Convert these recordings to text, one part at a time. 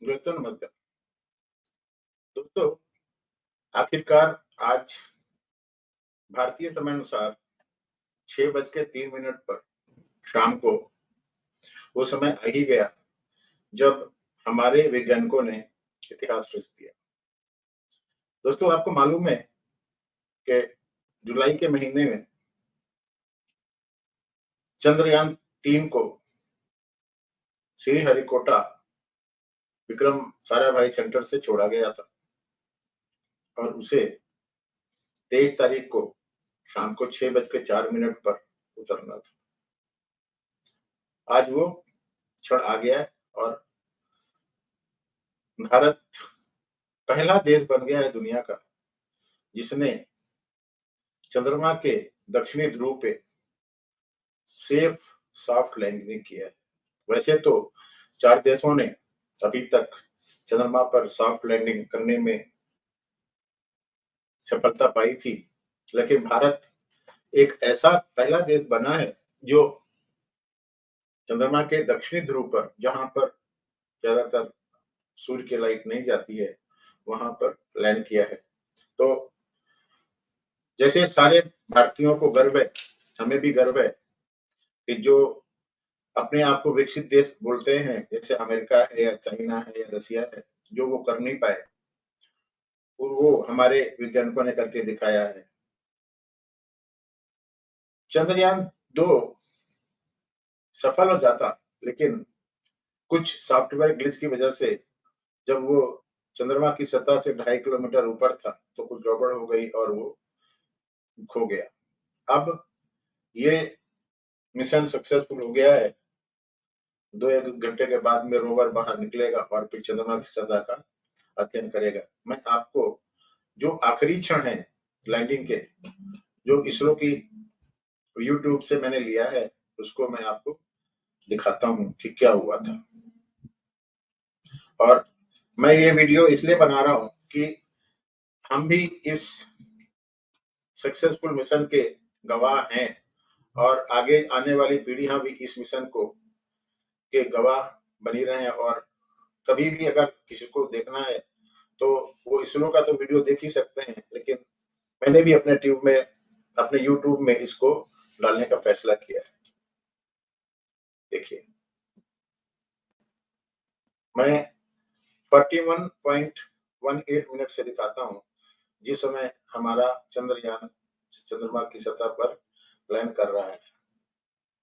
दोस्तों नमस्कार। दोस्तों, आखिरकार आज भारतीय समय अनुसार 6:03 पर शाम को वो समय आ ही गया जब हमारे वैज्ञानिकों ने इतिहास रच दिया। दोस्तों, आपको मालूम है कि जुलाई के महीने में चंद्रयान 3 को श्रीहरिकोटा विक्रम साराभाई सेंटर से छोड़ा गया था और उसे 23 तारीख को शाम को 6:04 पर उतरना था। आज वो क्षण आ गया है और भारत पहला देश बन गया है दुनिया का जिसने चंद्रमा के दक्षिणी ध्रुव पे सेफ सॉफ्ट लैंडिंग किया है। वैसे तो 4 देशों ने अभी तक चंद्रमा पर सॉफ्ट लैंडिंग करने में सफलता पाई थी, लेकिन भारत एक ऐसा पहला देश बना है जो चंद्रमा के दक्षिणी ध्रुव पर, जहां पर ज्यादातर सूर्य की लाइट नहीं जाती है, वहां पर लैंड किया है। तो जैसे सारे भारतीयों को गर्व है, हमें भी गर्व है कि जो अपने आप को विकसित देश बोलते हैं, जैसे अमेरिका है या चाइना है या रसिया है, जो वो कर नहीं पाए, और वो हमारे वैज्ञानिकों ने करके दिखाया है। चंद्रयान 2 सफल हो जाता, लेकिन कुछ सॉफ्टवेयर ग्लिच की वजह से जब वो चंद्रमा की सतह से 2.5 किलोमीटर ऊपर था, तो कुछ गड़बड़ हो गई और वो खो गया। अब ये मिशन सक्सेसफुल हो गया है। 2 घंटे के बाद में रोवर बाहर निकलेगा और फिर चंद्रमा की सतह का अध्ययन करेगा। मैं आपको जो आखिरी क्षण है लैंडिंग के, जो इसरो की यूट्यूब से मैंने लिया है, उसको मैं आपको दिखाता हूँ कि क्या हुआ था। और मैं ये वीडियो इसलिए बना रहा हूँ कि हम भी इस सक्सेसफुल मिशन के गवाह हैं और आगे आने वाली पीढ़ियां भी इस मिशन को के गवाह बनी रहे। और कभी भी अगर किसी को देखना है तो वो इसरो का तो वीडियो देख ही सकते हैं, लेकिन मैंने भी अपने यूट्यूब में इसको डालने का फैसला किया है। देखिए, मैं 41.18 मिनट से दिखाता हूँ, जिस समय हमारा चंद्रयान चंद्रमा की सतह पर लैंड कर रहा है।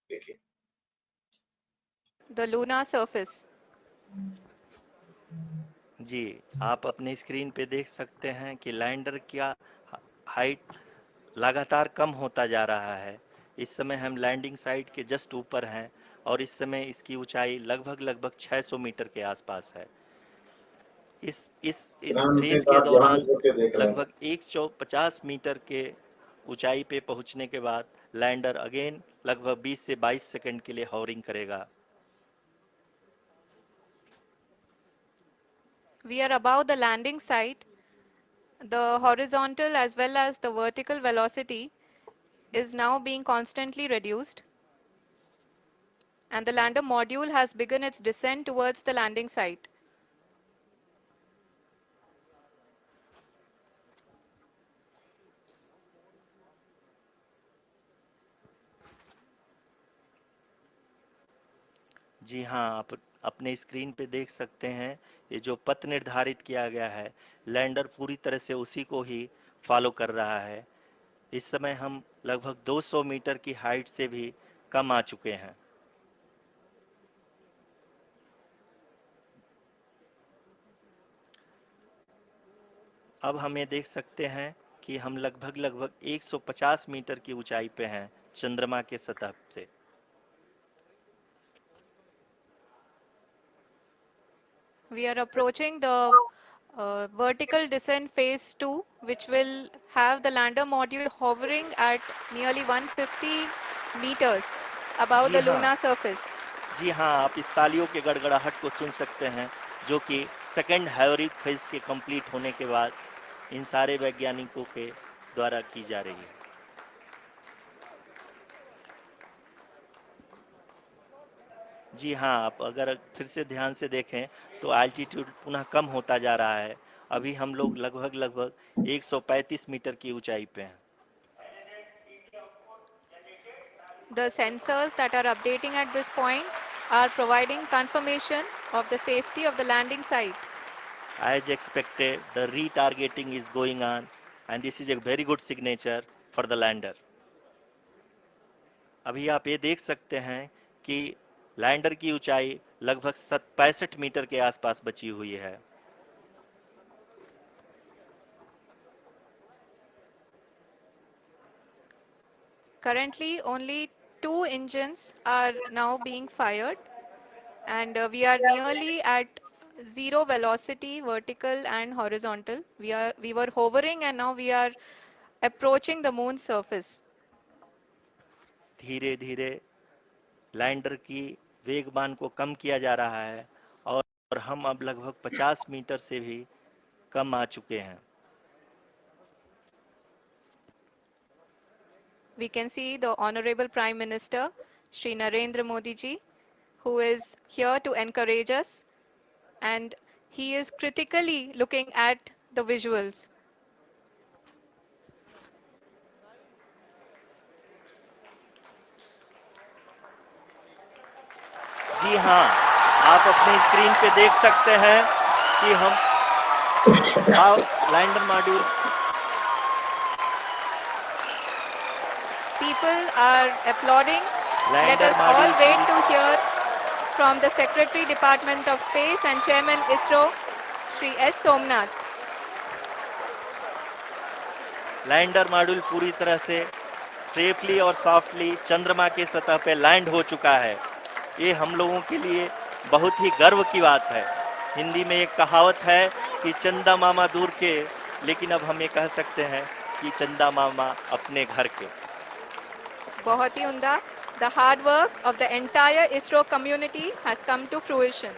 देखिए, The lunar surface. जी, आप अपने स्क्रीन पे देख सकते हैं कि लैंडर का हाइट लगातार कम होता जा रहा है। इस समय हम लैंडिंग साइट के जस्ट ऊपर हैं और इस समय इसकी ऊंचाई लगभग 600 मीटर के आसपास है। इस प्रधानमंत्री फेज के साहब दौरान जोहान्सबर्ग से देख रहे हैं। लगभग 150 मीटर के ऊंचाई पे पहुंचने के बाद लैंडर अगेन लगभग 20 से 22 सेकंड के लिए हॉवरिंग करेगा। We are above the landing site. The horizontal as well as the vertical velocity is now being constantly reduced. And the lander module has begun its descent towards the landing site. जी हाँ, आप अपने screen पे देख सकते हैं ये जो पथ निर्धारित किया गया है, लैंडर पूरी तरह से उसी को ही फॉलो कर रहा है। इस समय हम लगभग 200 मीटर की हाइट से भी कम आ चुके हैं। अब हम ये देख सकते हैं कि हम लगभग 150 मीटर की ऊंचाई पे हैं चंद्रमा के सतह से। We are approaching the vertical descent phase 2, which will have the lander module hovering at nearly 150 meters above ji the हाँ, lunar surface. जी हाँ, आप इस तालियों के गड़गड़ाहट को सुन सकते हैं, जो कि सेकंड हाइवरिक फेज के कंप्लीट होने के बाद इन सारे वैज्ञानिकों के द्वारा की जा रही है। जी हाँ, आप अगर फिर से ध्यान से देखें तो एल्टीट्यूड पुनः कम होता जा रहा है। अभी हम लोग लगभग 135 मीटर की ऊंचाई पे हैं। The sensors that are updating at this point are providing confirmation of the safety of the landing site. As expected, the retargeting is going on, and this is a very good signature for the lander. अभी आप ये देख सकते हैं कि lander की ऊंचाई लगभग 65 मीटर के आसपास बची हुई है। Currently, only 2 engines are now being fired, and we are nearly at zero velocity, vertical and horizontal. We were hovering, and now we are approaching the moon's surface. धीरे धीरे लैंडर की वेगमान को कम किया जा रहा है और हम अब लगभग 50 मीटर से भी कम आ चुके हैं। We can see the Honorable Prime Minister, Shri Narendra Modi ji, who is here to encourage us, and he is critically looking at the visuals. जी हाँ, आप अपने स्क्रीन पे देख सकते हैं कि हम lander module People are applauding. Let lander us all module wait to hear from the Secretary Department of Space and Chairman ISRO, Shri S. Somnath. Lander module पूरी तरह से सेफली और सॉफ्टली चंद्रमा के सतह पे लैंड हो चुका है। ये हम लोगों के लिए बहुत ही गर्व की बात है। हिंदी में एक कहावत है कि चंदा मामा दूर के, लेकिन अब हम ये कह सकते हैं कि चंदा मामा अपने घर के। बहुत ही उम्दा. The hard work of the entire ISRO community has come to fruition.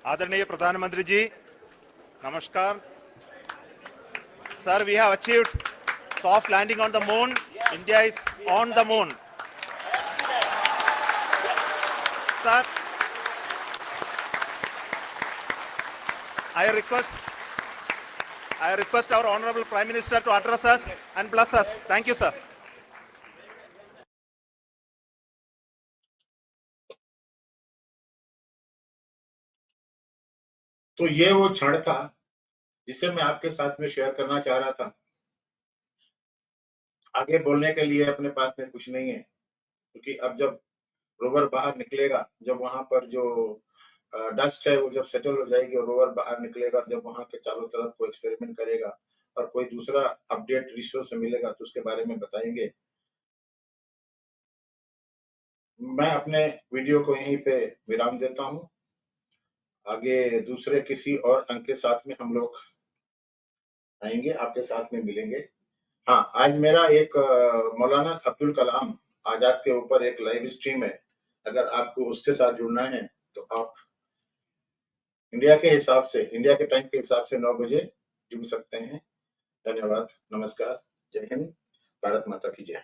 आदरणीय प्रधानमंत्री जी, नमस्कार। Sir, we have achieved soft landing on the moon. India is on the moon. Sir, I request our Honorable Prime Minister to address us and bless us. Thank you, sir. तो ये वो क्षण था जिसे मैं आपके साथ में शेयर करना चाह रहा था। आगे बोलने के लिए अपने पास में कुछ नहीं है, क्योंकि अब जब रोवर बाहर निकलेगा, जब वहां पर जो डस्ट है वो जब सेटल हो जाएगी और रोवर बाहर निकलेगा, जब वहां के चारों तरफ कोई एक्सपेरिमेंट करेगा और कोई दूसरा अपडेट इसरो से मिलेगा तो उसके बारे में बताएंगे। मैं अपने वीडियो को यहीं पे विराम देता हूं। आगे दूसरे किसी और अंक के साथ में हम लोग आएंगे, आपके साथ में मिलेंगे। हाँ, आज मेरा एक मौलाना अब्दुल कलाम आजाद के ऊपर एक लाइव स्ट्रीम है। अगर आपको उसके साथ जुड़ना है तो आप इंडिया के टाइम के हिसाब से 9 बजे जुड़ सकते हैं। धन्यवाद, नमस्कार, जय हिंद, भारत माता की जय।